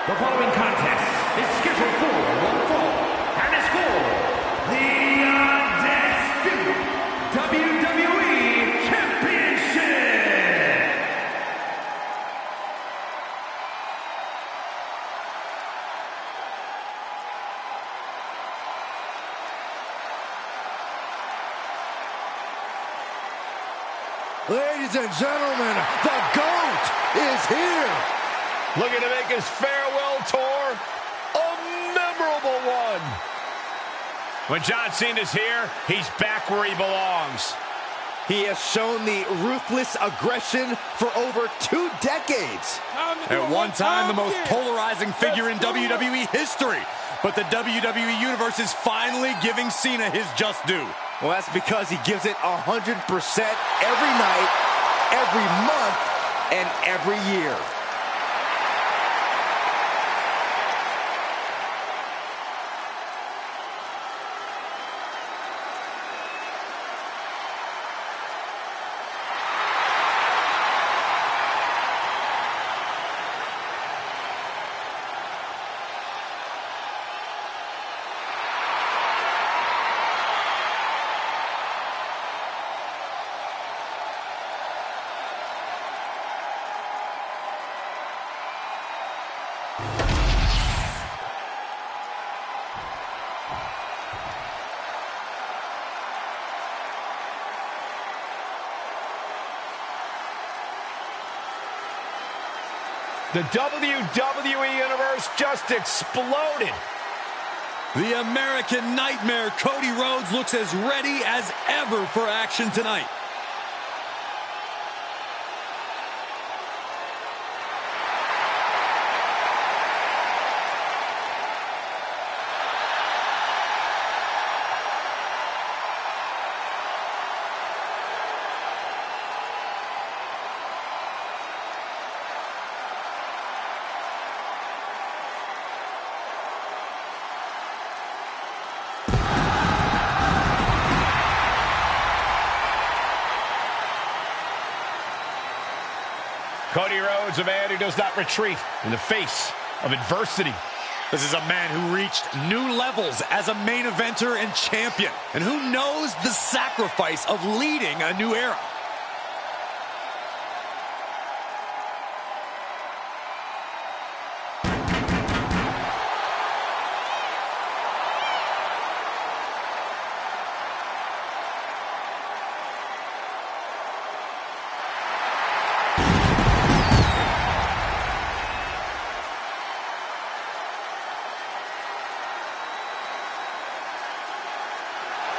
The following contest is scheduled for one fall and is for the undisputed WWE Championship. Ladies and gentlemen, the GOAT is here. Looking to make his farewell tour a memorable one. When John Cena's here, he's back where he belongs. He has shown the ruthless aggression for over 2 decades. At one time, the most polarizing figure in WWE history. But the WWE Universe is finally giving Cena his just due. Well, that's because he gives it 100% every night, every month, and every year. The WWE Universe just exploded. The American Nightmare, Cody Rhodes, looks as ready as ever for action tonight. Cody Rhodes, a man who does not retreat in the face of adversity. This is a man who reached new levels as a main eventer and champion, and who knows the sacrifice of leading a new era.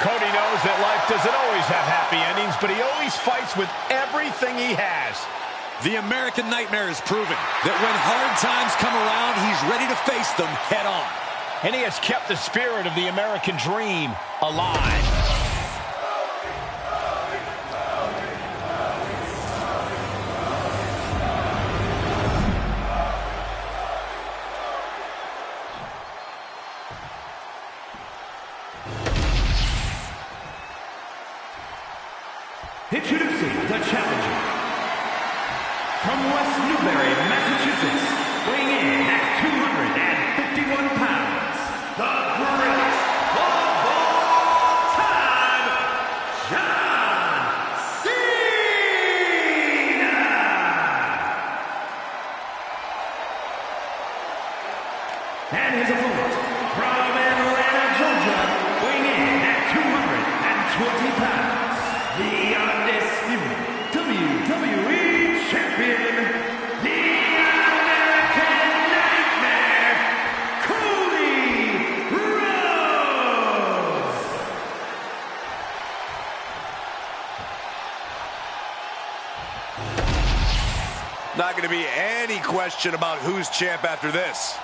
Cody knows that life doesn't always have happy endings, but he always fights with everything he has. The American Nightmare has proven that when hard times come around, he's ready to face them head on. And he has kept the spirit of the American dream alive. Introducing the challenger from West Newbury, Massachusetts, weighing in at 251 pounds, the greatest of all time, John Cena! And his opponent from Atlanta, Georgia, weighing in at 220 pounds, the undisputed WWE Champion, the American Nightmare, Cody Rhodes! Not going to be any question about who's champ after this.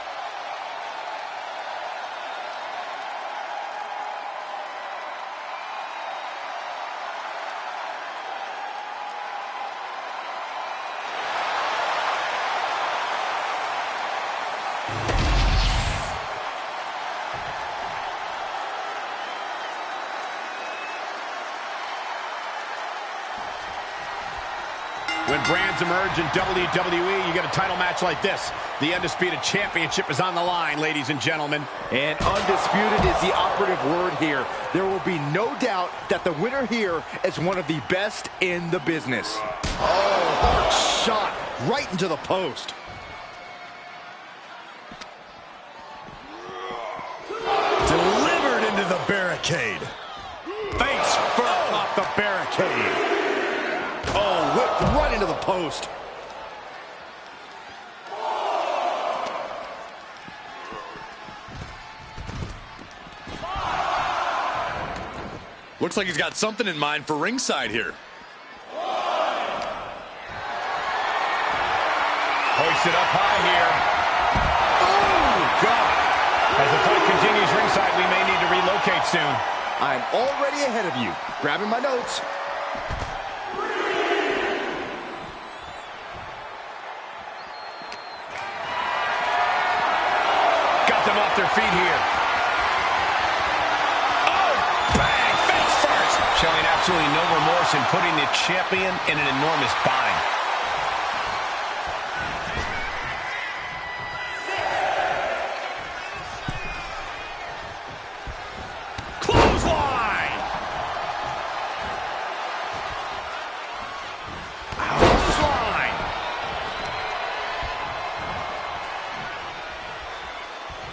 When brands emerge in WWE, you get a title match like this. The Undisputed Championship is on the line, ladies and gentlemen. And undisputed is the operative word here. There will be no doubt that the winner here is one of the best in the business. Oh, hard shot right into the post. Delivered into the barricade. Face first off the barricade. Oh, whipped right into the post. Looks like he's got something in mind for ringside here. Hoisted up high here. Oh, God. As the fight continues ringside, we may need to relocate soon. I'm already ahead of you. Grabbing my notes. Got them off their feet here. Oh, bang, face first. Showing absolutely no remorse in putting the champion in an enormous bind. Clothesline. Clothesline.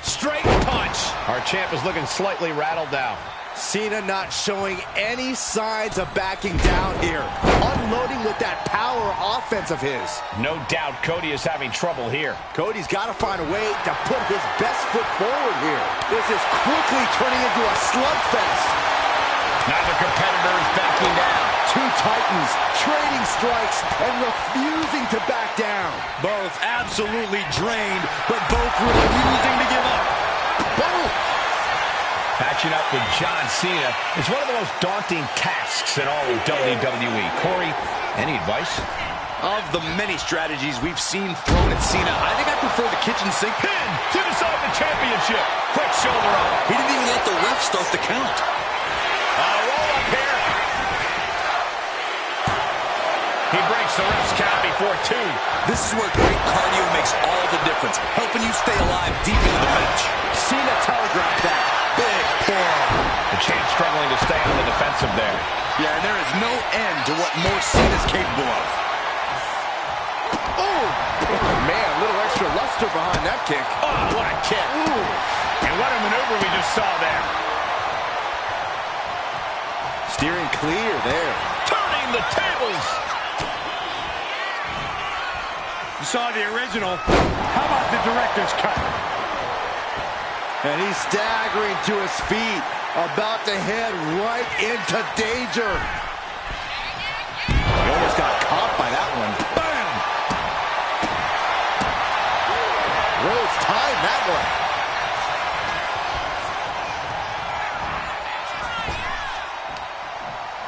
Straight punch. Our champ is looking slightly rattled now. Cena not showing any signs of backing down here. Unloading with that power offense of his. No doubt Cody is having trouble here. Cody's got to find a way to put his best foot forward here. This is quickly turning into a slugfest. Neither competitor is backing down. Two titans trading strikes and refusing to back down. Both absolutely drained, but both refusing to give up. Boom! Matching up with John Cena is one of the most daunting tasks in all of WWE. Corey, any advice? Of the many strategies we've seen thrown at Cena, I think I prefer the kitchen sink. Pin to decide the championship. Quick shoulder up. He didn't even let the ref start the count. Roll up here. He breaks the ref's count before two. This is where great cardio makes all the difference, helping you stay alive deep into the match. Cena telegraphed that. Big forearm. The champ struggling to stay on the defensive there. Yeah, and there is no end to what more Cena's capable of. Oh, man, a little extra luster behind that kick. Oh, what a kick. Ooh. And what a maneuver we just saw there. Steering clear there. Turning the tables. You saw the original. How about the director's cut? And he's staggering to his feet, about to head right into danger. He almost got caught by that one. Bam! Rhodes timed that one.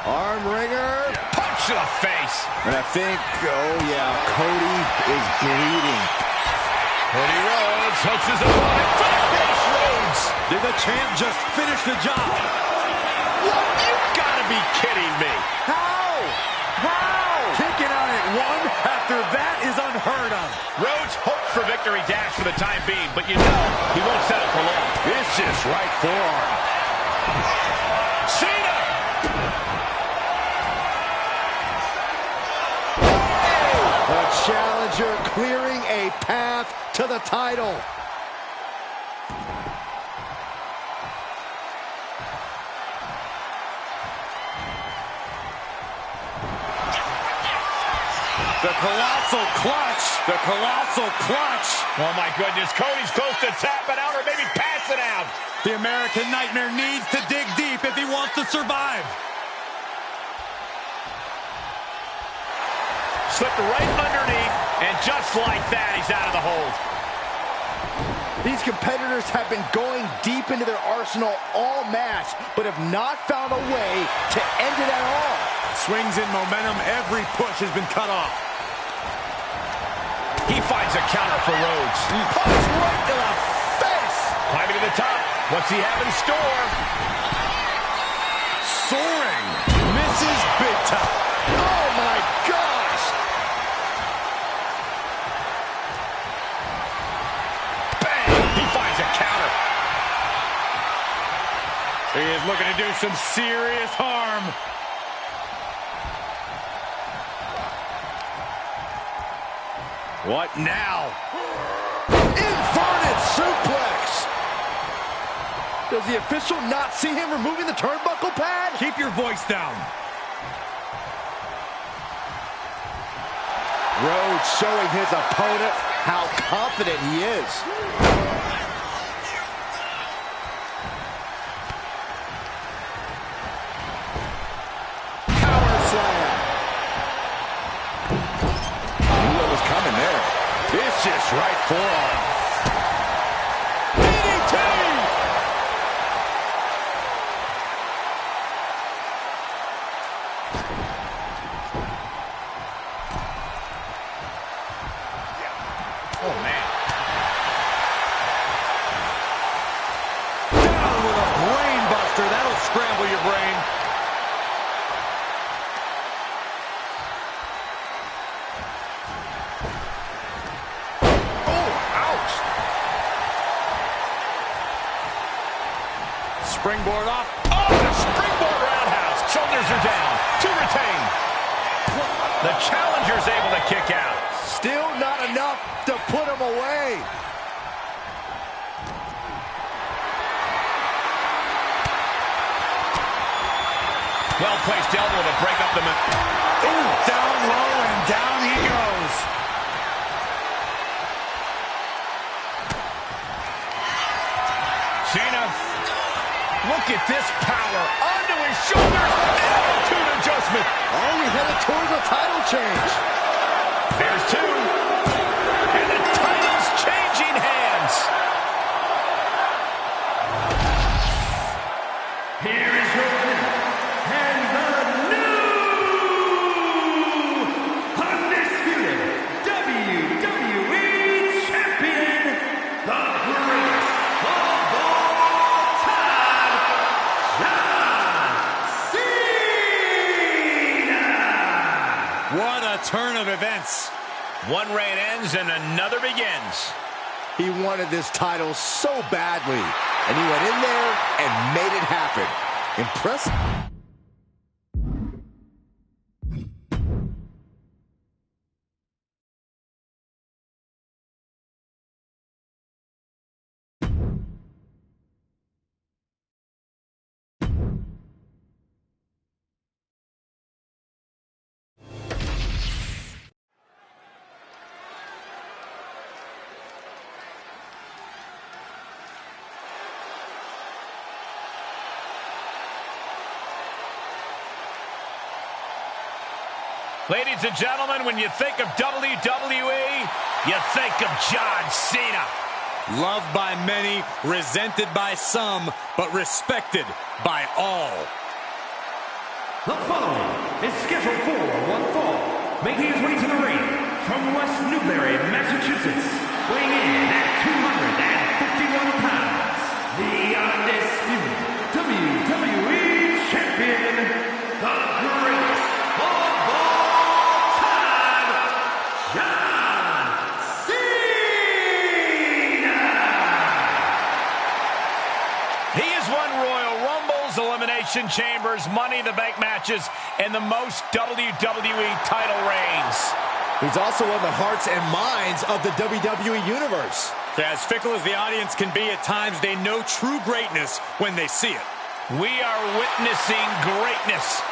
Arm wringer. Punch to the face. And I think, oh yeah, Cody is bleeding. Cody Rhodes hooks his opponent. Finish Rhodes. Did the champ just finish the job? What? You've got to be kidding me. How? How? Kicking out at one after that is unheard of. Rhodes hopes for victory dash for the time being, but you know he won't settle for long. Vicious right forearm. Cena! The challenger clearing a path to the title. The colossal clutch. The colossal clutch. Oh my goodness, Cody's close to tapping out or maybe passing out. The American Nightmare needs to dig deep if he wants to survive. Slipped right underneath, and just like that, he's out of the hold. These competitors have been going deep into their arsenal all match, but have not found a way to end it at all. Swings in momentum, every push has been cut off. He finds a counter for Rhodes. Punch right to the face. Climbing to the top. What's he have in store? Soaring. Misses big time. Oh my gosh. is looking to do some serious harm. What now? Inverted suplex! Does the official not see him removing the turnbuckle pad? Keep your voice down. Rhodes showing his opponent how confident he is. Power slam. Knew what was coming there. Vicious right forearm. DDT! Oh, man. Down with a brain buster. That'll scramble your brain. Oh, ouch! Springboard off. Oh, the springboard roundhouse. Shoulders are down. To retain. The challenger's able to kick out. Still not enough to put him away. Well-placed elbow to break up the... Ooh, down low and down he goes. Cena. Look at this power. Onto his shoulders. Attitude adjustment. Oh, we headed towards a title change. There's two. And the title's changing hands. Here is your winner, and the new undisputed WWE Champion, the greatest of all time, John Cena! What a turn of events. One reign ends and another begins. He wanted this title so badly, and he went in there and made it happen. Impressive. Ladies and gentlemen, when you think of WWE, you think of John Cena. Loved by many, resented by some, but respected by all. The following is scheduled for one fall, making his way to the ring from West Newbury, Massachusetts, weighing in at 251 pounds, the undisputed WWE Champion, the greatest of all time, John Cena! He has won Royal Rumbles, Elimination Chambers, Money in the Bank matches, and the most WWE title reigns. He's also won the hearts and minds of the WWE Universe. As fickle as the audience can be at times, they know true greatness when they see it. We are witnessing greatness.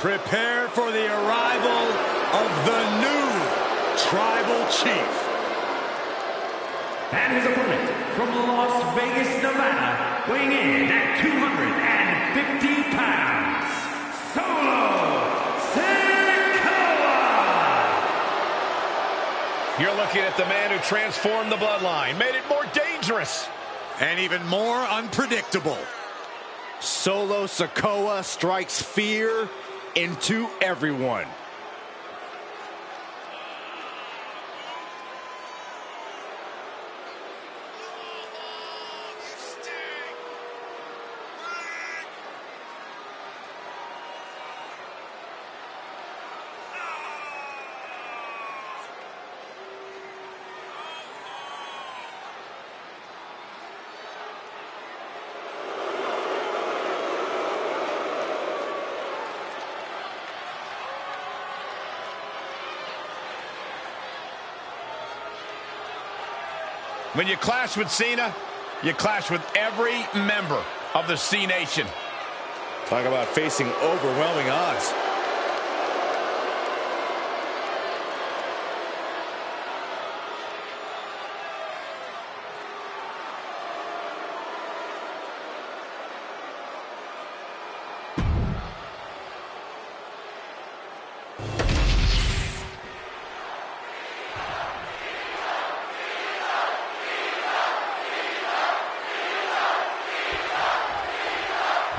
Prepare for the arrival of the new Tribal Chief. And his opponent from Las Vegas, Nevada, weighing in at 250 pounds, Solo Sikoa! You're looking at the man who transformed the bloodline, made it more dangerous. And even more unpredictable. Solo Sikoa strikes fear into everyone. When you clash with Cena, you clash with every member of the C Nation. Talk about facing overwhelming odds.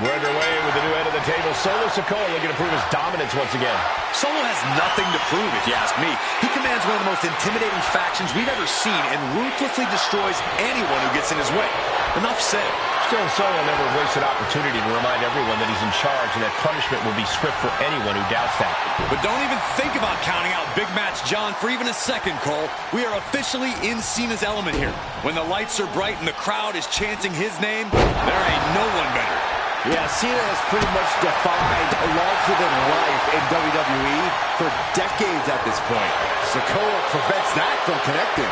We're underway with the new head of the table. Solo Sikoa looking to prove his dominance once again. Solo has nothing to prove, if you ask me. He commands one of the most intimidating factions we've ever seen and ruthlessly destroys anyone who gets in his way. Enough said. Still, Solo never wasted opportunity to remind everyone that he's in charge and that punishment will be swift for anyone who doubts that. But don't even think about counting out Big Match John for even a second, Cole. We are officially in Cena's element here. When the lights are bright and the crowd is chanting his name, there ain't no one better. Yeah, Cena has pretty much defined larger than life in WWE for decades at this point. Sikoa prevents that from connecting.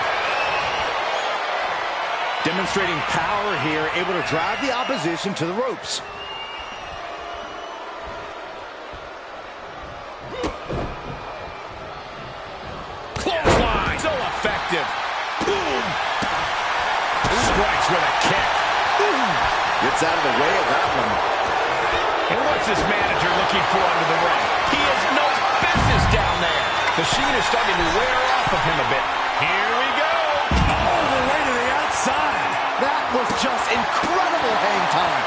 Demonstrating power here, able to drive the opposition to the ropes. Clothesline! So effective. Boom! Strikes with a kick. Boom! Gets out of the way of that one. And what's this manager looking for under the ring? He has no business down there. The Sheen is starting to wear off of him a bit. Here we go. All the way to the outside. That was just incredible hang time.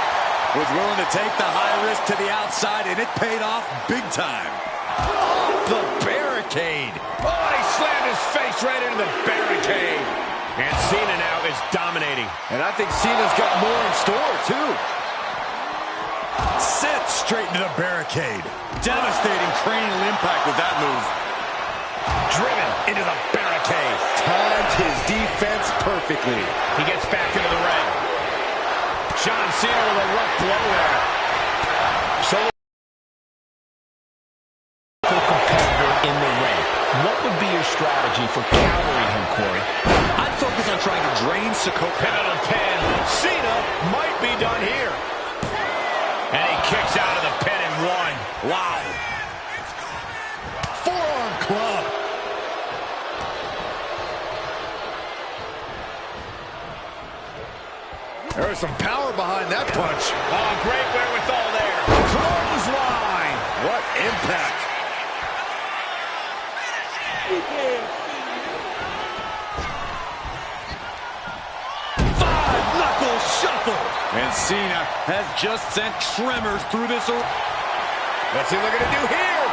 Was willing to take the high risk to the outside, and it paid off big time. Off the barricade. Oh, he slammed his face right into the barricade. And Cena now is dominating. And I think Cena's got more in store, too. Sent straight into the barricade. Devastating cranial impact with that move. Driven into the barricade. Timed his defense perfectly. He gets back into the ring. John Cena with a rough blow there. Solo competitor in the ring. What would be your strategy for countering him, Corey? I'd focus on trying to drain Sikoa. Pivotal pin. Cena might be done here. And he kicks out of the pin and one. Wow. Forearm club. There is some power behind that punch. Oh, great wherewithal there. Clothesline. What impact. Five-knuckle shuffle. And Cena has just sent tremors through this. What's he looking to do here?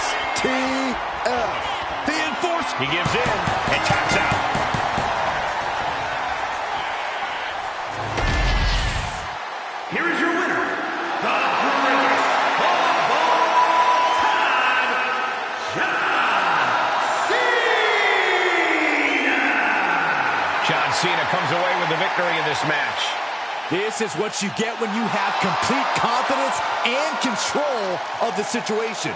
STF. The enforcer. He gives in and taps out. Here is your winner, the greatest of all time, John Cena! John Cena comes away with the victory in this match. This is what you get when you have complete confidence and control of the situation.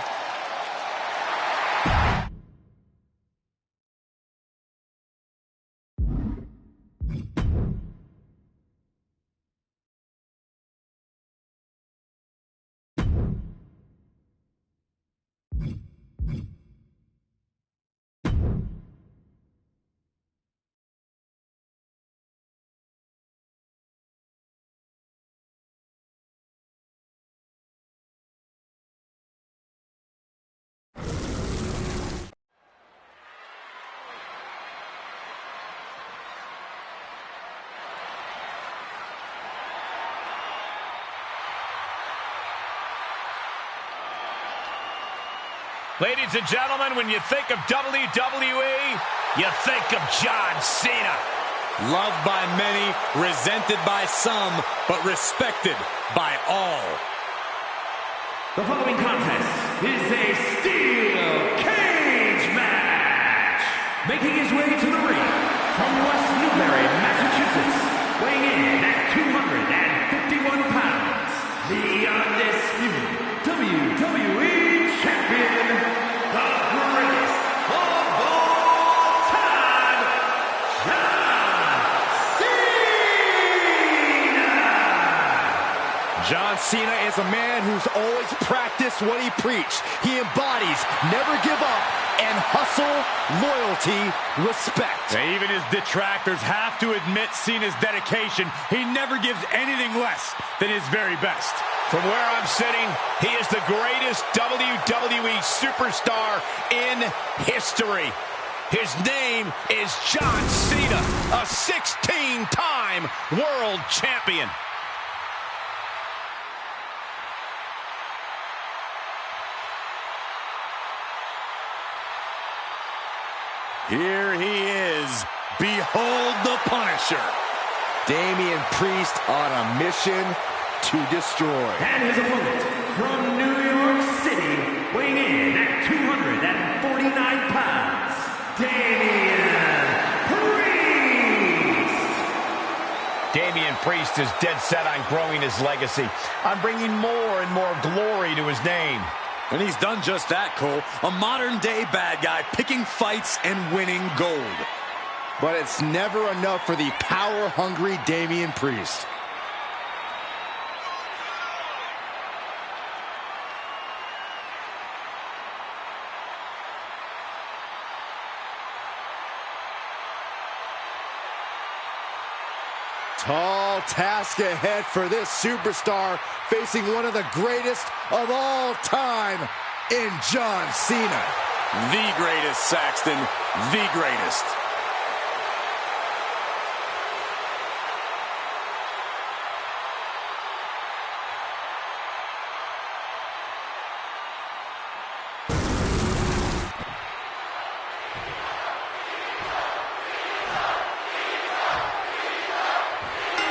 Ladies and gentlemen, when you think of WWE, you think of John Cena. Loved by many, resented by some, but respected by all. The following contest is a steel cage match. Making his way to the ring from West Newbury, Massachusetts, weighing in at 251 pounds, the undisputed WWE Champion, the greatest of all time, John Cena is a man who's always practiced what he preached. He embodies never give up and hustle, loyalty, respect. Yeah, even his detractors have to admit Cena's dedication. He never gives anything less than his very best. From where I'm sitting, he is the greatest WWE superstar in history. His name is John Cena, a 16-time world champion. Here he is. Behold the Punisher. Damian Priest on a mission to destroy. And his opponent from New York City, weighing in at 249 pounds, Damian Priest. Damian Priest is dead set on growing his legacy, on bringing more and more glory to his name. And he's done just that, Cole. A modern-day bad guy picking fights and winning gold. But it's never enough for the power-hungry Damian Priest. Tall task ahead for this superstar, facing one of the greatest of all time in John Cena. The greatest, Saxton. The greatest.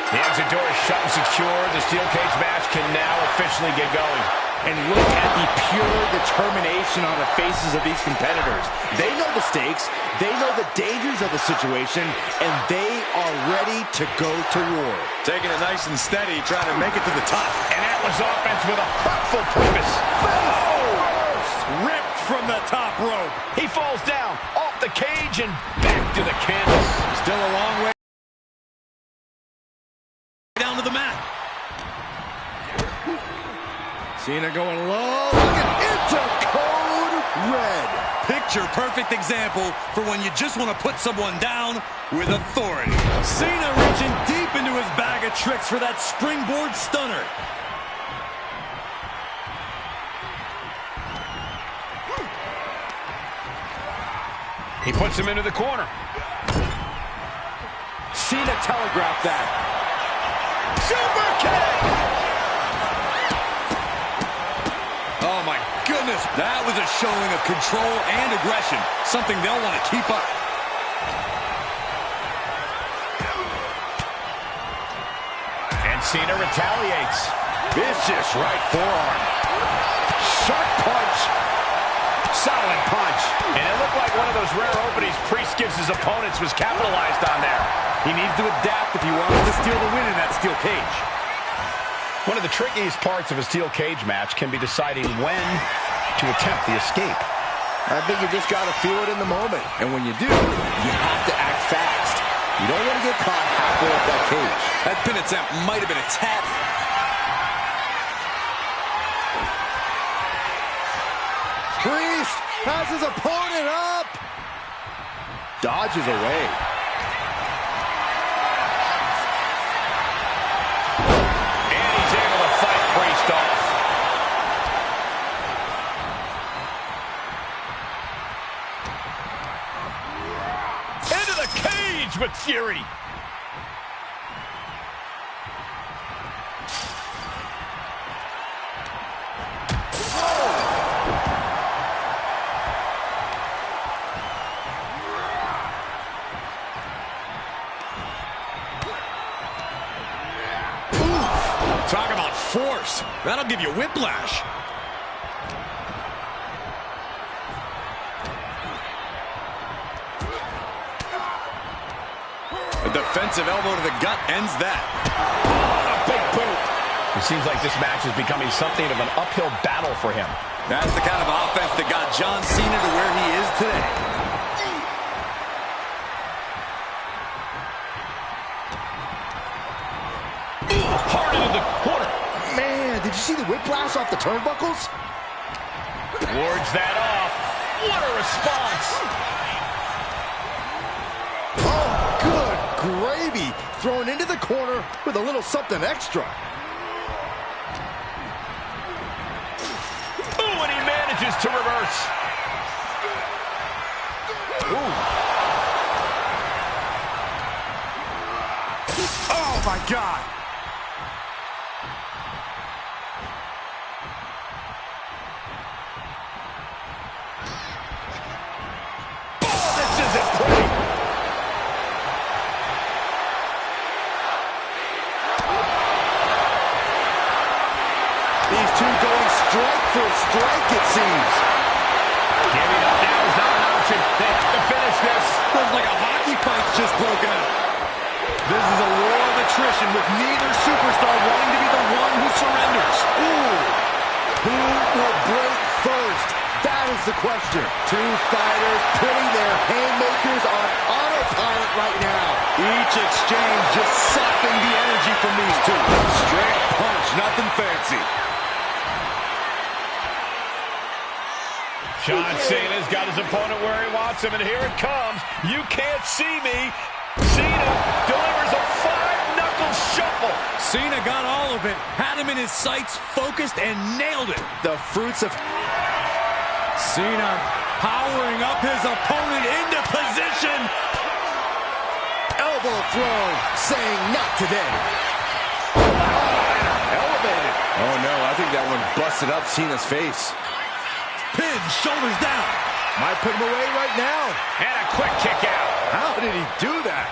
The exit door is shut and secure. The steel cage match can now officially get going. And look at the pure determination on the faces of these competitors. They know the stakes, they know the dangers of the situation, and they are ready to go to war. Taking it nice and steady, trying to make it to the top. And that was offense with a hurtful purpose. Oh! Ripped from the top rope. He falls down, off the cage, and back to the canvas. Still a long way down to the mat. Cena going low, looking into code red. Picture perfect example for when you just want to put someone down with authority. Cena reaching deep into his bag of tricks for that springboard stunner. He puts him into the corner. Cena telegraphed that. Super kick! Oh my goodness, that was a showing of control and aggression, something they'll want to keep up. And Cena retaliates. Vicious right forearm. Sharp punch. Solid punch. And it looked like one of those rare openings Priest gives his opponents was capitalized on there. He needs to adapt if he wants to steal the win in that steel cage. One of the trickiest parts of a steel cage match can be deciding when to attempt the escape. I think you just got to feel it in the moment. And when you do, you have to act fast. You don't want to get caught halfway up that cage. That pin attempt might have been a tap. Priest has his opponent up. Dodges away. And he's able to fight Priest off. Into the cage with fury. Talk about force. That'll give you whiplash. A defensive elbow to the gut ends that. A big boot. It seems like this match is becoming something of an uphill battle for him. That's the kind of offense that got John Cena to where he is today. Hard into the corner. Man, you see the whiplash off the turnbuckles? Wards that off. What a response. Oh, good gravy. Thrown into the corner with a little something extra. Ooh, and he manages to reverse. Ooh. Oh, my God. These two going strike for strike, it seems. Giving up now is not an option. They have to finish this. Looks like a hockey fight's just broken out. This is a war of attrition with neither superstar wanting to be the one who surrenders. Ooh. Who will break first? That is the question. Two fighters putting their haymakers on autopilot right now. Each exchange just sapping the energy from these two. Straight punch, nothing fancy. John Cena's got his opponent where he wants him, and here it comes. You can't see me. Cena delivers a five-knuckle shuffle. Cena got all of it, had him in his sights, focused, and nailed it. The fruits of... Cena powering up his opponent into position. Elbow throw, saying not today. Elevated. Oh, no, I think that one busted up Cena's face. Pin, shoulders down. Might put him away right now. And a quick kick out. How did he do that?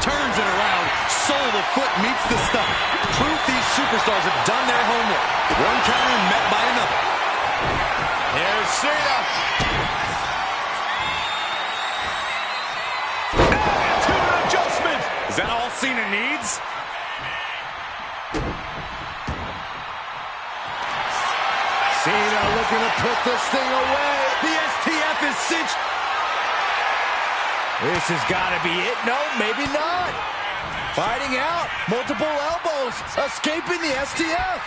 Turns it around. Sole of foot meets the stomach. Proof these superstars have done their homework. One counter met by another. Here's Cena. Attitude adjustment. Is that all Cena needs? Cena looking to put this thing away. The STF is cinched. This has got to be it. No, maybe not. Fighting out. Multiple elbows. Escaping the STF.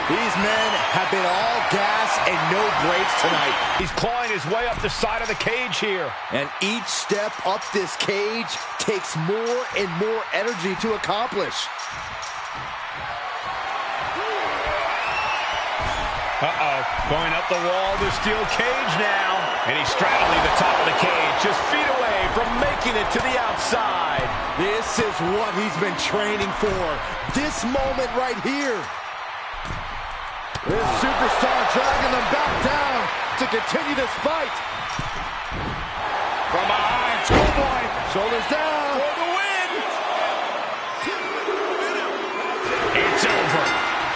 These men have been all gas and no brakes tonight. He's clawing his way up the side of the cage here. And each step up this cage takes more and more energy to accomplish. Uh-oh, going up the wall of the steel cage now. And he's straddling the top of the cage, just feet away from making it to the outside. This is what he's been training for. This moment right here. This superstar dragging them back down to continue this fight. From behind, Schoolboy. Shoulders down. For the win. It's over.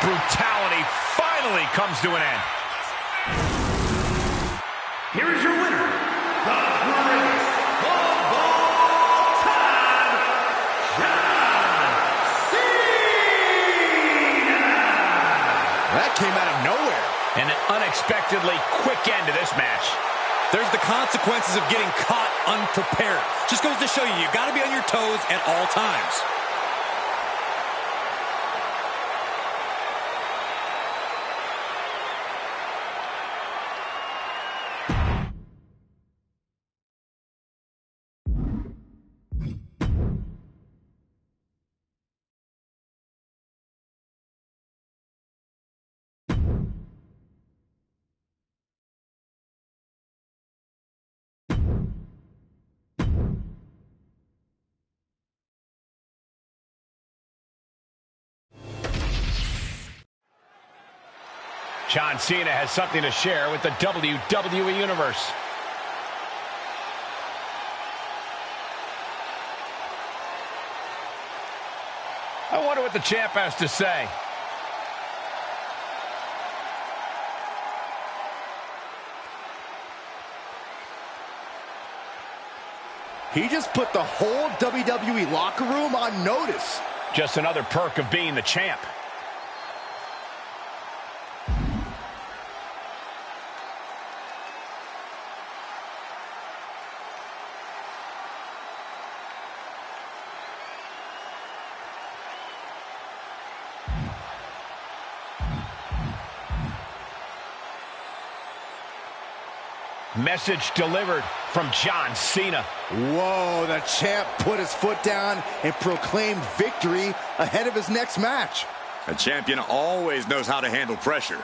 Brutality finally comes to an end. Here is your winner, the greatest of all time, John Cena! That came out of nowhere. And an unexpectedly quick end to this match. There's the consequences of getting caught unprepared. Just goes to show you, you've got to be on your toes at all times. John Cena has something to share with the WWE Universe. I wonder what the champ has to say. He just put the whole WWE locker room on notice. Just another perk of being the champ. Message delivered from John Cena. Whoa, the champ put his foot down and proclaimed victory ahead of his next match. A champion always knows how to handle pressure.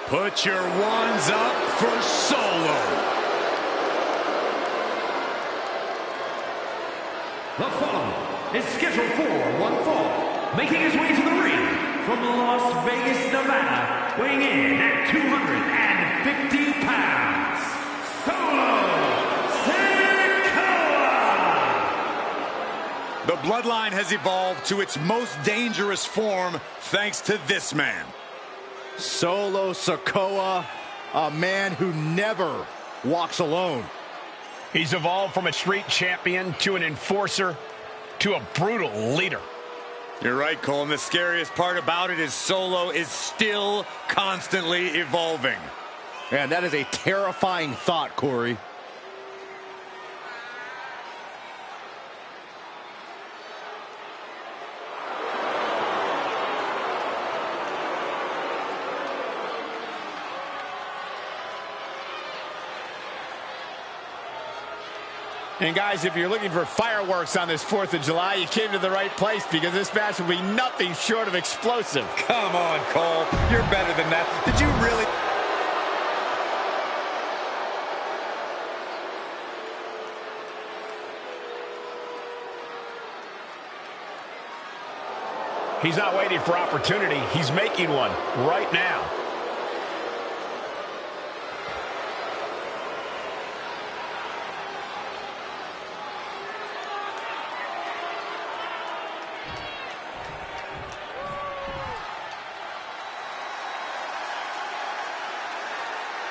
Put your ones up for Solo. The following is scheduled for one fall, making his way to the ring from Las Vegas, Nevada, weighing in at 250 pounds, Solo Sikoa! The bloodline has evolved to its most dangerous form thanks to this man. Solo Sikoa, a man who never walks alone. He's evolved from a street champion to an enforcer to a brutal leader. You're right, Cole, and the scariest part about it is Solo is still constantly evolving. Man, that is a terrifying thought, Corey. And guys, if you're looking for fireworks on this 4th of July, you came to the right place, because this match will be nothing short of explosive. Come on, Cole. You're better than that. Did you really? He's not waiting for opportunity. He's making one right now.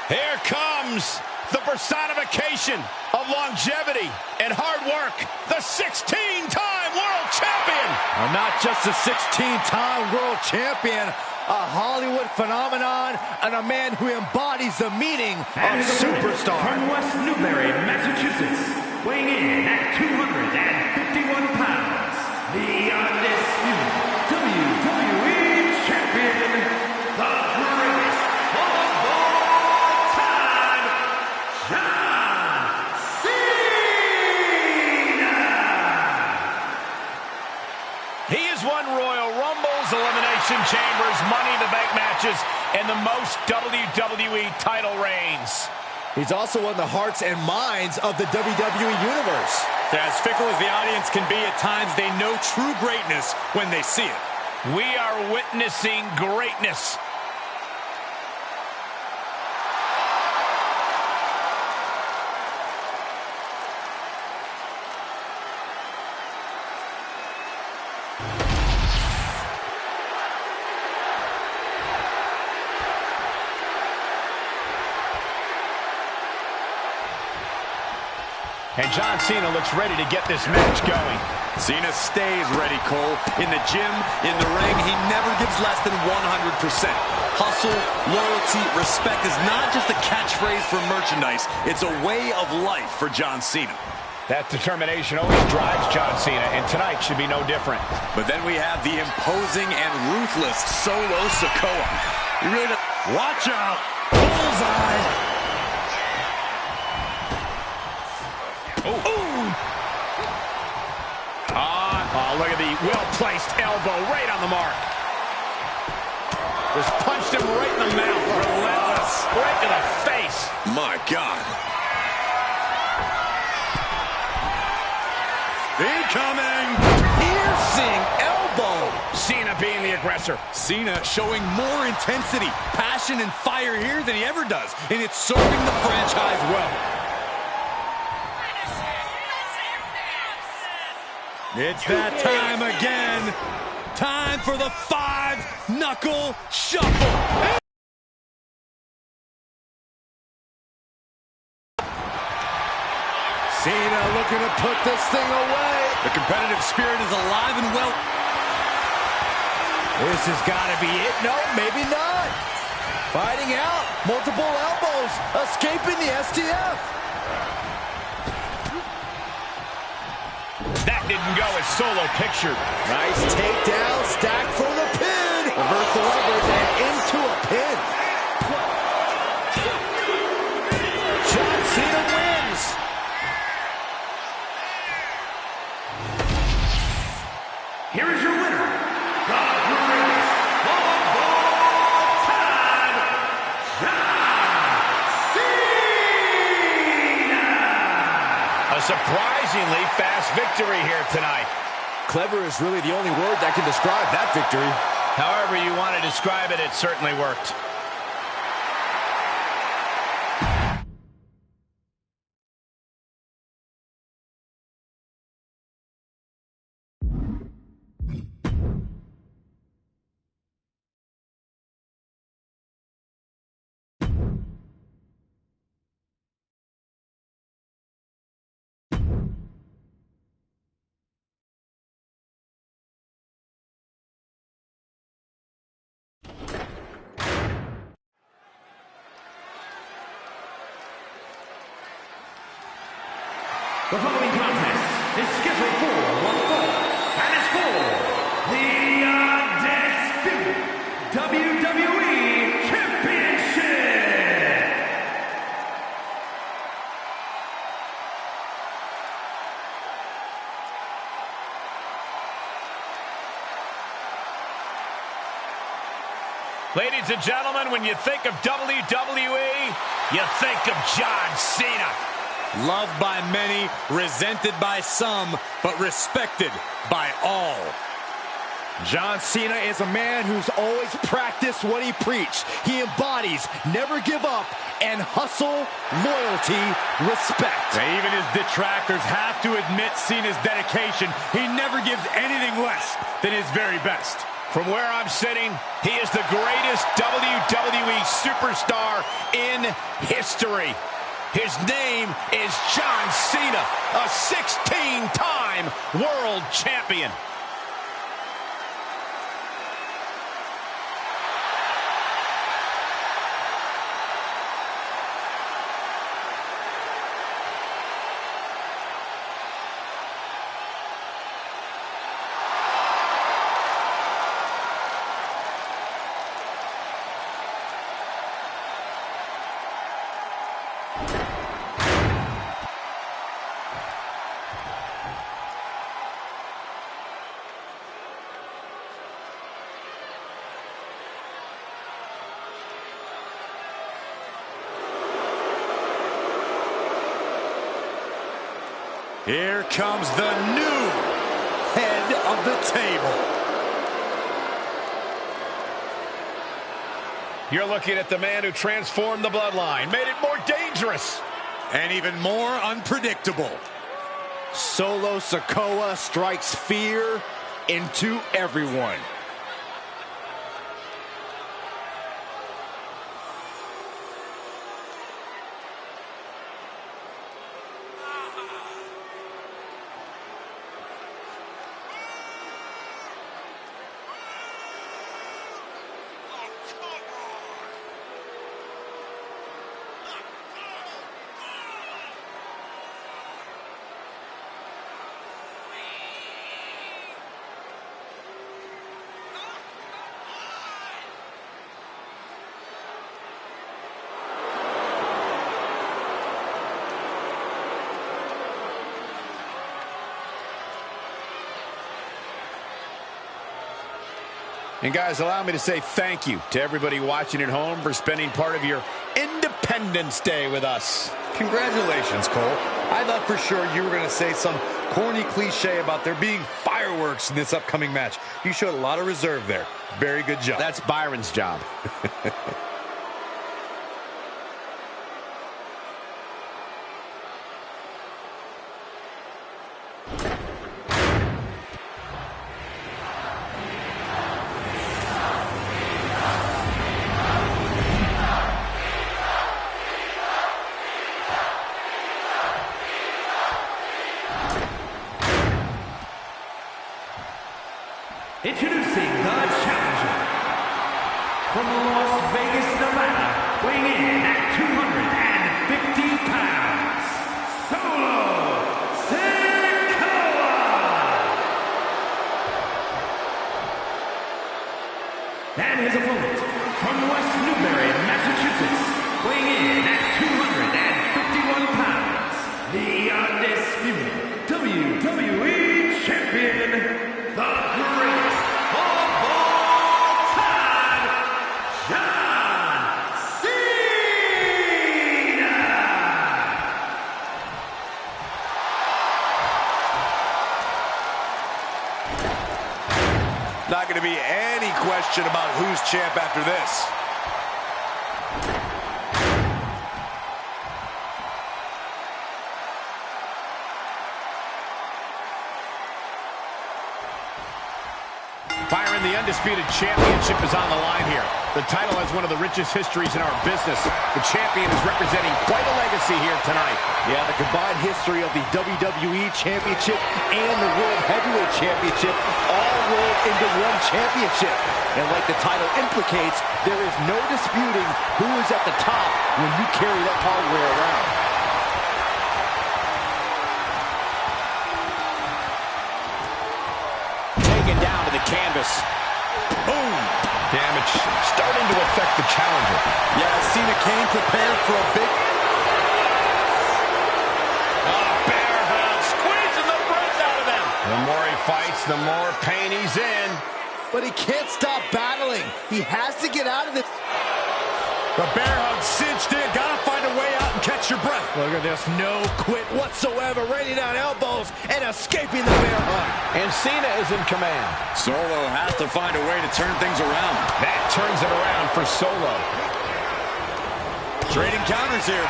Here comes the personification of longevity and hard work, the 16-time world champion. Not just a 16-time world champion, a Hollywood phenomenon, and a man who embodies the meaning of superstar. From West Newbury, Massachusetts, weighing in at 251 pounds, the undisputed WWE champion, the greatest of all time, John Cena! He has won Royal Rumbles, Elimination Chambers, Money in the Bank matches, and the most WWE title reigns. He's also won the hearts and minds of the WWE Universe. As fickle as the audience can be at times, they know true greatness when they see it. We are witnessing greatness. And John Cena looks ready to get this match going. Cena stays ready, Cole. In the gym, in the ring, he never gives less than 100%. Hustle, loyalty, respect is not just a catchphrase for merchandise. It's a way of life for John Cena. That determination always drives John Cena, and tonight should be no different. But then we have the imposing and ruthless Solo Sikoa. You really don't... Watch out! Bullseye! Oh, look at the well-placed elbow right on the mark. Just punched him right in the mouth. Relentless. Right to the face. My God. Incoming! Piercing elbow! Cena being the aggressor. Cena showing more intensity, passion, and fire here than he ever does. And it's serving the franchise well. It's that time again. Time for the 5-knuckle shuffle. Cena looking to put this thing away. The competitive spirit is alive and well. This has got to be it. No, maybe not. Fighting out. Multiple elbows. Escaping the STF. That didn't go as Solo pictured. Nice takedown. Stacked for the pin. Reverse the leverage and into a pin. John Cena wins. Here is your winner, the greatest of all time, John Cena! A surprisingly fast victory here tonight. Clever is really the only word that can describe that victory. However you want to describe it, it certainly worked. The following contest is scheduled for one fall, and is for the undisputed WWE Championship. Ladies and gentlemen, when you think of WWE, you think of John Cena. Loved by many, resented by some, but respected by all. John Cena is a man who's always practiced what he preached. He embodies never give up and hustle, loyalty, respect. Now, even his detractors have to admit Cena's dedication. He never gives anything less than his very best. From where I'm sitting, he is the greatest WWE superstar in history. His name is John Cena, a 16-time world champion. Here comes the new head of the table. You're looking at the man who transformed the bloodline, made it more dangerous. And even more unpredictable. Solo Sikoa strikes fear into everyone. And guys, allow me to say thank you to everybody watching at home for spending part of your Independence Day with us. Congratulations, Cole. I thought for sure you were going to say some corny cliche about there being fireworks in this upcoming match. You showed a lot of reserve there. Very good job. That's Byron's job. Introducing the challenger from Las Vegas, Nevada, weighing in at 250 pounds, Solo Sikoa! And his opponent from West Newbury, Massachusetts, weighing in at 251 pounds, the undisputed WWE Champion, the greatest of all time, John Cena! Not going to be any question about who's champ after this. Byron, the undisputed championship is on the line here. The title has one of the richest histories in our business. The champion is representing quite a legacy here tonight. Yeah, the combined history of the WWE Championship and the World Heavyweight Championship all rolled into one championship. And like the title implicates, there is no disputing who is at the top when you carry that hardware around. Down to the canvas. Boom! Damage starting to affect the challenger. Yeah, Cena came prepared for a big... Bear hug, squeezing the breath out of him. The more he fights, the more pain he's in. But he can't stop battling. He has to get out of this. The bear hug cinched in. Gotta find a way out and catch your breath. Look at this, no quit whatsoever, raining down elbows and escaping the bear hug. And Cena is in command. Solo has to find a way to turn things around. That turns it around for Solo. Trading counters here.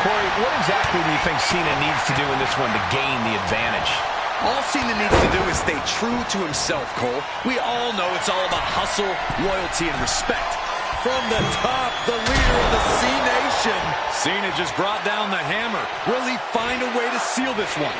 Corey, what exactly do you think Cena needs to do in this one to gain the advantage? All Cena needs to do is stay true to himself, Cole. We all know it's all about hustle, loyalty, and respect. From the top, the leader of the C-Nation. Cena just brought down the hammer. Will he find a way to seal this one?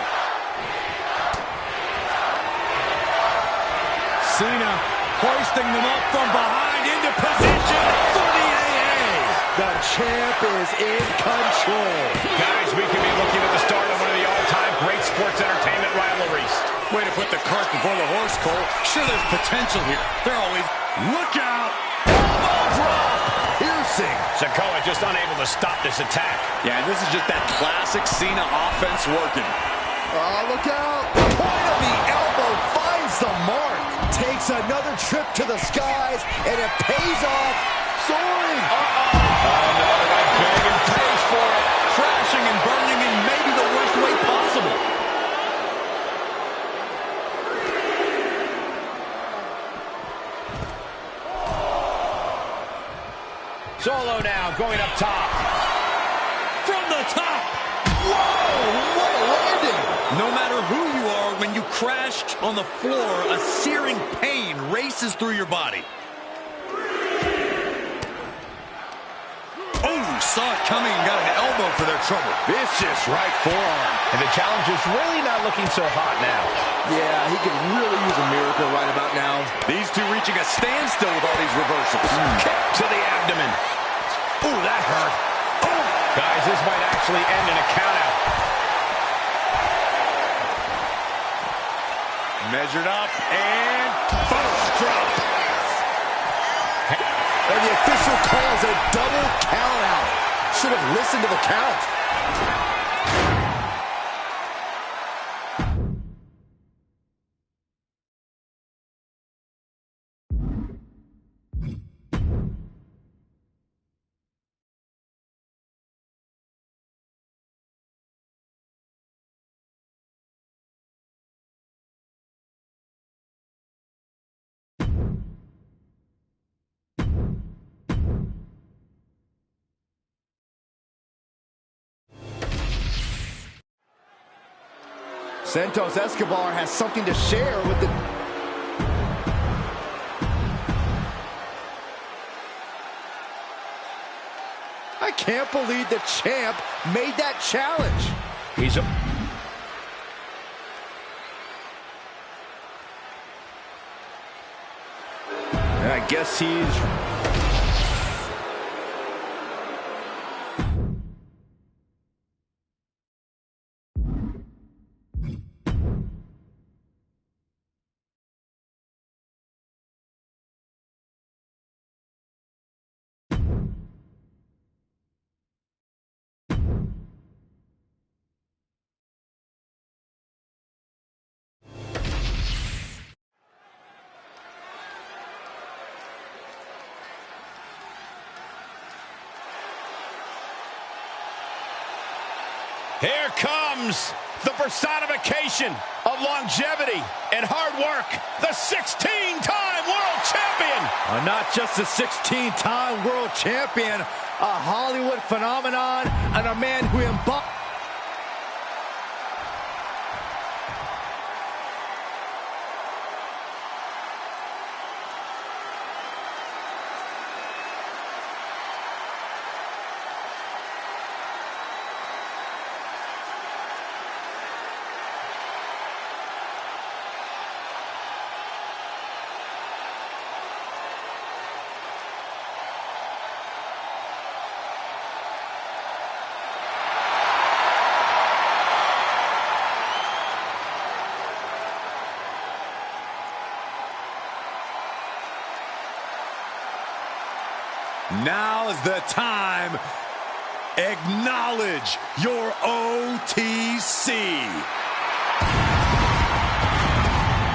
Cena hoisting them up from behind into position for the AA. The champ is in control. Guys, we could be looking at the start of one of the all-time great sports entertainment rivalries. Way to put the cart before the horse, Cole. Sure, there's potential here. They're always... Look out! Elbow drop! Piercing. Sikoa just unable to stop this attack. Yeah, this is just that classic Cena offense working. Oh, look out! The point of the elbow finds the mark. Takes another trip to the skies, and it pays off. Soaring. Another one big and pays for it. Crashing and burning in maybe the worst way possible. Solo now going up top. From the top. Whoa, what a landing. No matter who you are, when you crash on the floor, a searing pain races through your body. Oh, saw it coming and got an elbow for their trouble. Vicious right forearm. And the challenger's really not looking so hot now. Yeah, he could really use a miracle right about now. These two reaching a standstill with all these reversals. Kick to the abdomen. Ooh, that hurt. Oh, guys, this might actually end in a countout. Measured up and first drop. And the official calls a double count out. Should have listened to the count. Santos Escobar has something to share with the... I can't believe the champ made that challenge. He's a... And I guess he's... Here comes the personification of longevity and hard work, the 16-time world champion. Not just a 16-time world champion, a Hollywood phenomenon, and a man who embodies... Now is the time. Acknowledge your OTC.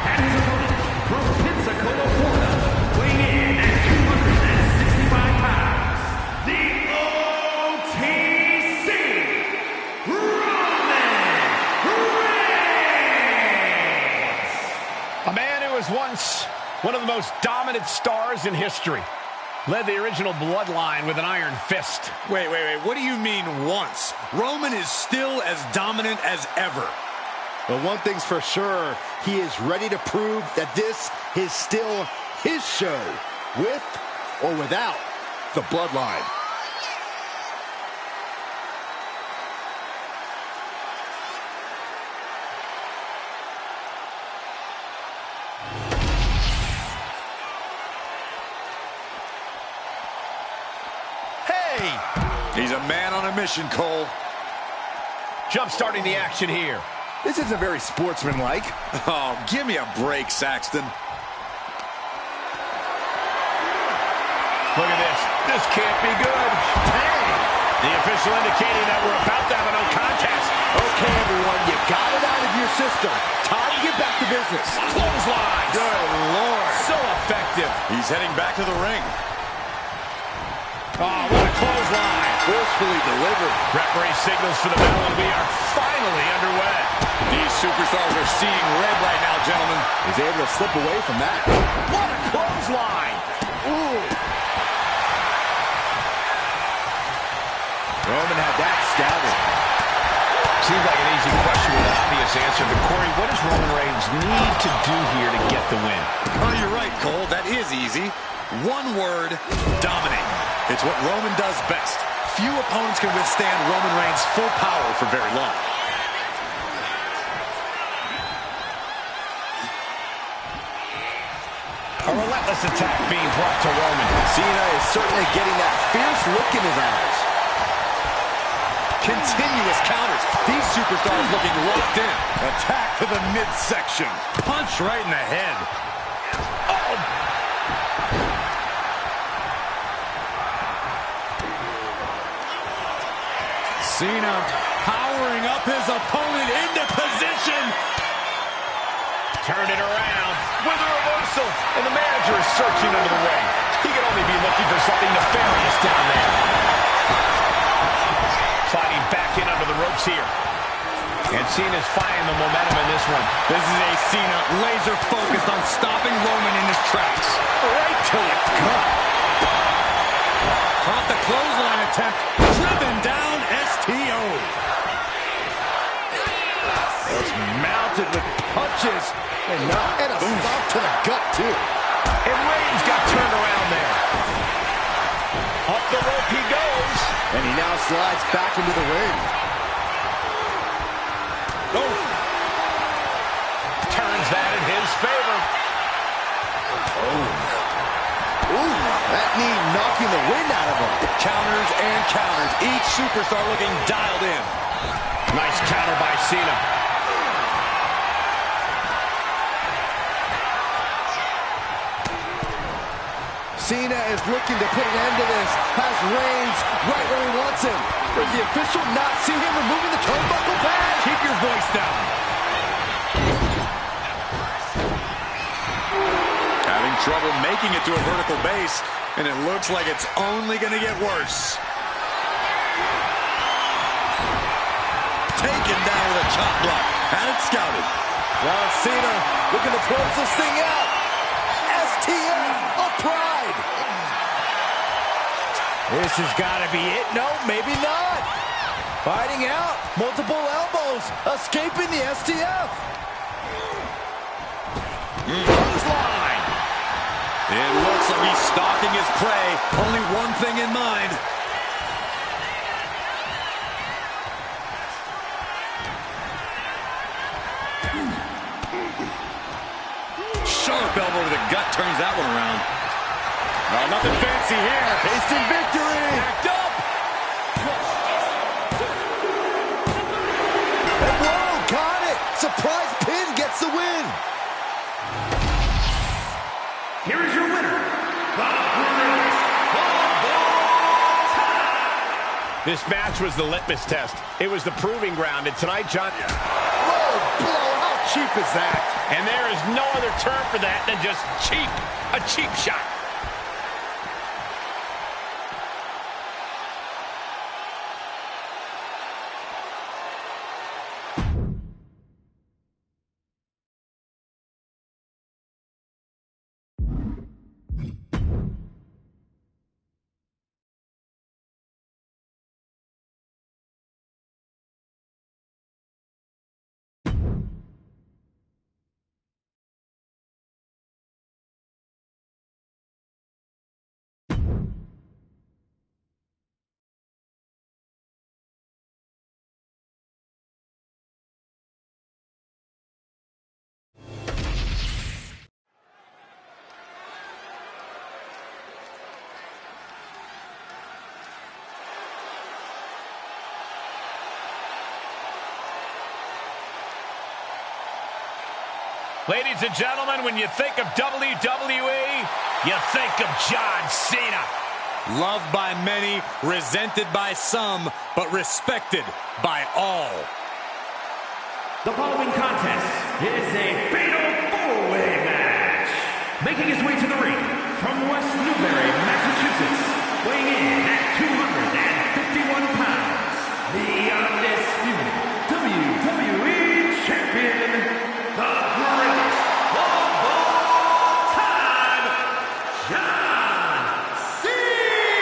And his opponent from Pensacola, Florida, weighing in at 265 pounds, the OTC, Roman Reigns. A man who was once one of the most dominant stars in history. Led the original bloodline with an iron fist. Wait. What do you mean once? Roman is still as dominant as ever. But one thing's for sure, he is ready to prove that this is still his show, with or without the bloodline. He's a man on a mission, Cole. Jump-starting the action here. This isn't very sportsmanlike. Oh, give me a break, Saxton. Look at this. This can't be good. Hey! The official indicating that we're about to have a no contest. Okay, everyone, you got it out of your system. Time to get back to business. Clothesline. Good Lord. So effective. He's heading back to the ring. Oh, what a clothesline. Forcefully delivered. Referee signals for the bell, and we are finally underway. These superstars are seeing red right now, gentlemen. He's able to slip away from that. What a clothesline. Ooh. Roman had that scattered. Seems like an easy question with an obvious answer, but Corey, what does Roman Reigns need to do here to get the win? Oh, you're right, Cole. That is easy. One word, dominate. It's what Roman does best. Few opponents can withstand Roman Reigns' full power for very long. A relentless attack being brought to Roman. Cena is certainly getting that fierce look in his eyes. Continuous counters. These superstars looking locked in. Attack to the midsection. Punch right in the head. Oh. Cena powering up his opponent into position. Turned it around with a reversal, and the manager is searching under the ring. He could only be looking for something nefarious down there. Sliding back in under the ropes here. And Cena's finding the momentum in this one. This is a Cena laser focused on stopping Roman in his tracks. Right to the gut. Caught the clothesline attempt. Driven down STO. Just mounted with punches. And a stomp to the gut, too. And Reigns got turned around there. Up the rope he goes. And he now slides back into the ring. Oh. Turns that in his favor. Oh. Ooh, that knee knocking the wind out of him. Counters and counters. Each superstar looking dialed in. Nice counter by Cena. Cena is looking to put an end to this. Has Reigns right where he wants him. Does the official not see him removing the turnbuckle pad? Keep your voice down. Having trouble making it to a vertical base, and it looks like it's only going to get worse. Taken down with a chop block. Had it scouted. John Cena looking to close this thing out. STF of Pride. This has got to be it. No, maybe not. Fighting out. Multiple elbows. Escaping the STF. Clothesline. It looks like he's stalking his prey. Only one thing in mind. Sharp elbow to the gut turns that one around. Oh, nothing fancy here. Instant victory. Backed up. And whoa, got it. Surprise pin gets the win. Here is your winner, the greatest of all time. This match was the litmus test. It was the proving ground, and tonight, John... Whoa, blow. How cheap is that? And there is no other term for that than just cheap. A cheap shot. Ladies and gentlemen, when you think of WWE, you think of John Cena. Loved by many, resented by some, but respected by all. The following contest is a fatal four-way match. Making his way to the ring from West Newbury, Massachusetts, weighing in at 251 pounds, the undisputed WWE Champion, the greatest of all time, John Cena!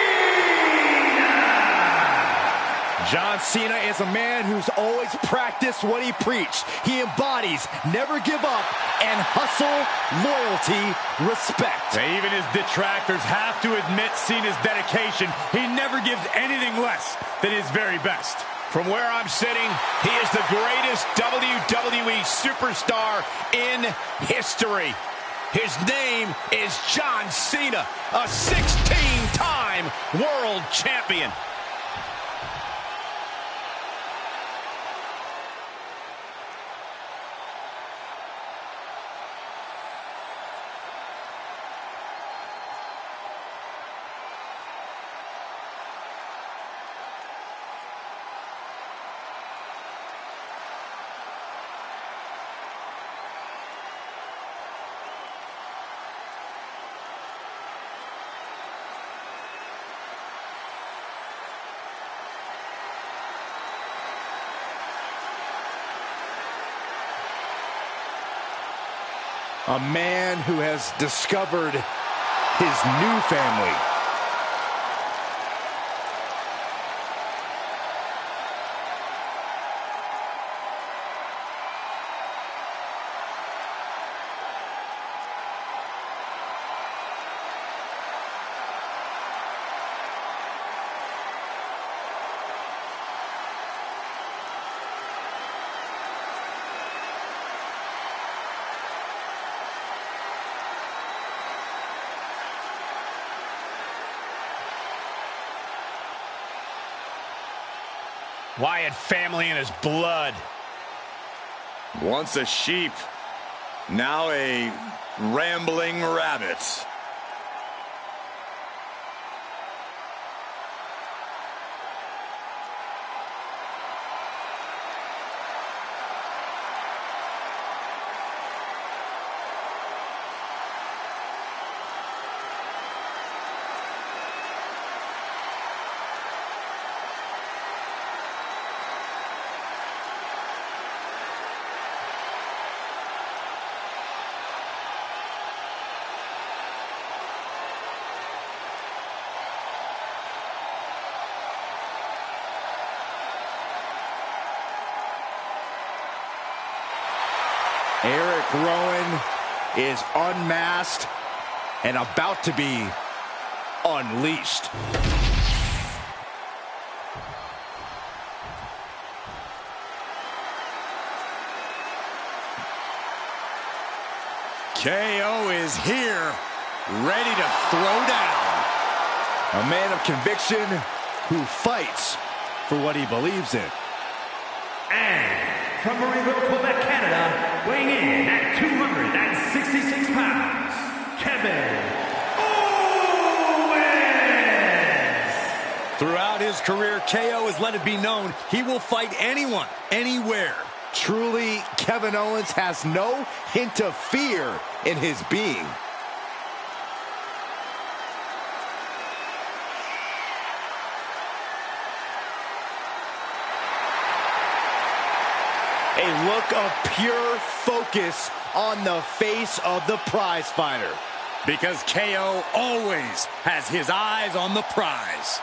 John Cena is a man who's always practiced what he preached. He embodies never give up and hustle, loyalty, respect. Even his detractors have to admit Cena's dedication. He never gives anything less than his very best. From where I'm sitting, he is the greatest WWE superstar in history. His name is John Cena, a 16-time world champion. A man who has discovered his new family. Wyatt family in his blood. Once a sheep, now a rambling rabbit. Eric Rowan is unmasked and about to be unleashed. KO is here, ready to throw down. A man of conviction who fights for what he believes in. And from Marieville, Quebec, Canada, weighing in at 266 pounds, Kevin Owens! Throughout his career, KO has let it be known he will fight anyone, anywhere. Truly, Kevin Owens has no hint of fear in his being. A look of pure focus on the face of the prize fighter. Because KO always has his eyes on the prize.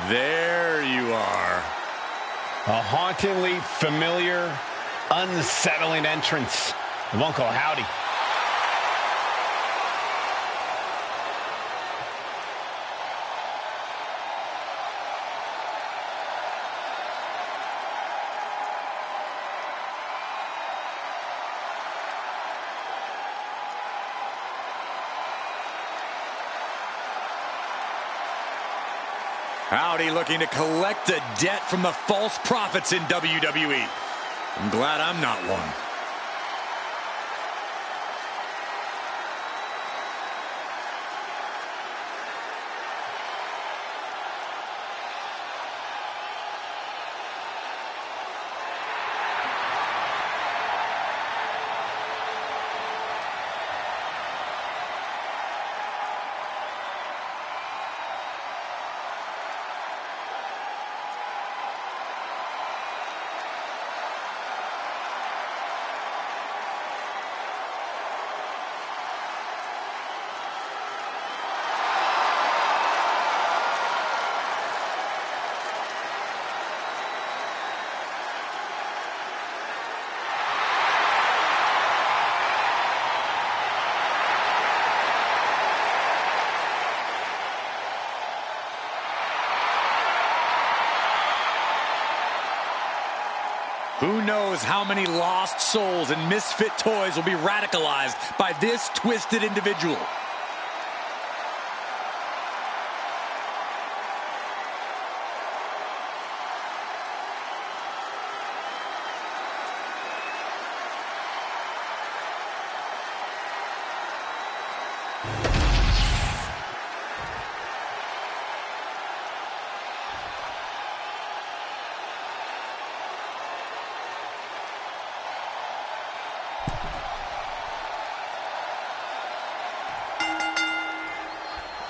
There you are. A hauntingly familiar, unsettling entrance of Uncle Howdy. Howdy looking to collect a debt from the false prophets in WWE. I'm glad I'm not one. Who knows how many lost souls and misfit toys will be radicalized by this twisted individual.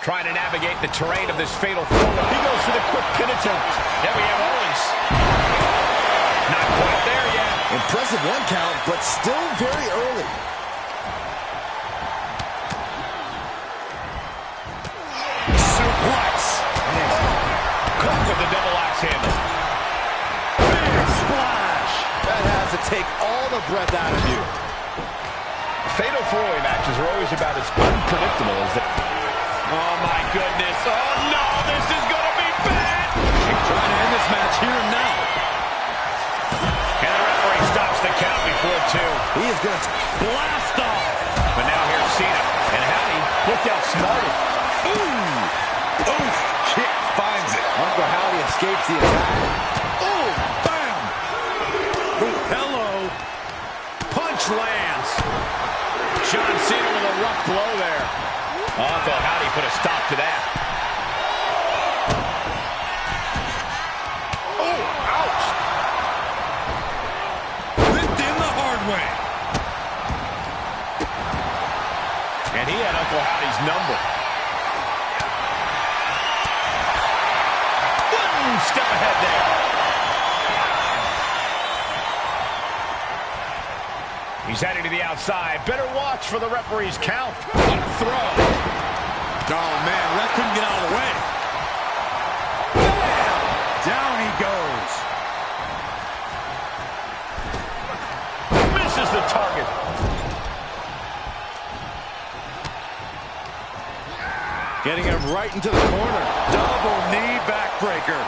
Trying to navigate the terrain of this fatal four-way. He goes for the quick pin attempt. There we have Owens. Not quite there yet. Impressive one count, but still very early. Suplex. Caught with the double axe handle. Big splash. That has to take all the breath out of you. Fatal four-way matches are always about as unpredictable as that. Oh, my goodness. Oh, no, this is going to be bad. Trying to end this match here and now. And the referee stops the count before two. He is going to blast off. But now here's Cena. And Howdy looked outsmarted. Ooh. Oof. Kick finds it. Uncle Howdy escapes the attack. Ooh. Bam. Ooh, hello. Punch lands. John Cena with a rough blow there. Uncle Howdy put a stop to that. Oh, ouch. Ripped in the hard way. And he had Uncle Howdy's number. One step ahead there. He's heading to the outside. Better watch for the referee's count. Up throw. Oh, man, ref couldn't get out of the way. Bam! Down he goes. Misses the target. Getting him right into the corner. Double knee backbreaker.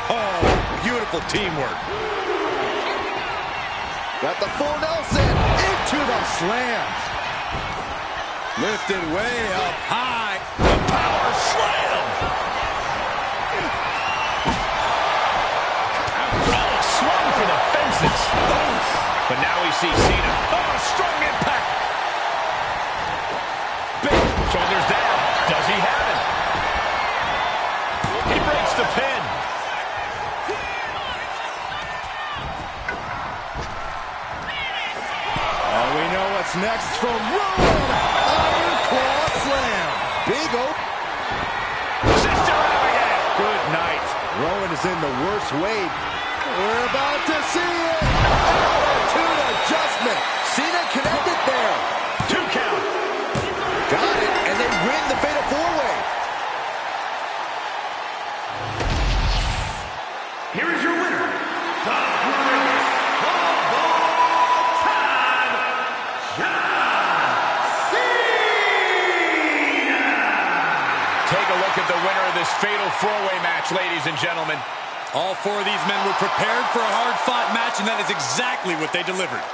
Oh, beautiful teamwork. Got the full Nelson into the slam. Lifted way up high. The power slam. Oh, swung for the fences. But now we see Cena. Oh, strong impact. Big shoulders down. Does he have it? He breaks the pin. We know what's next from Rowan. Iron Claw Slam. Big open. Sister out again. Good night. Rowan is in the worst way. We're about to see it. Attitude adjustment. Cena connected there. 2 count. Got it, and they win the Fatal 4-Way. Here is your winner, the greatest of all time, John Cena! Take a look at the winner of this Fatal 4-Way match, ladies and gentlemen. All four of these men were prepared for a hard-fought match, and that is exactly what they delivered.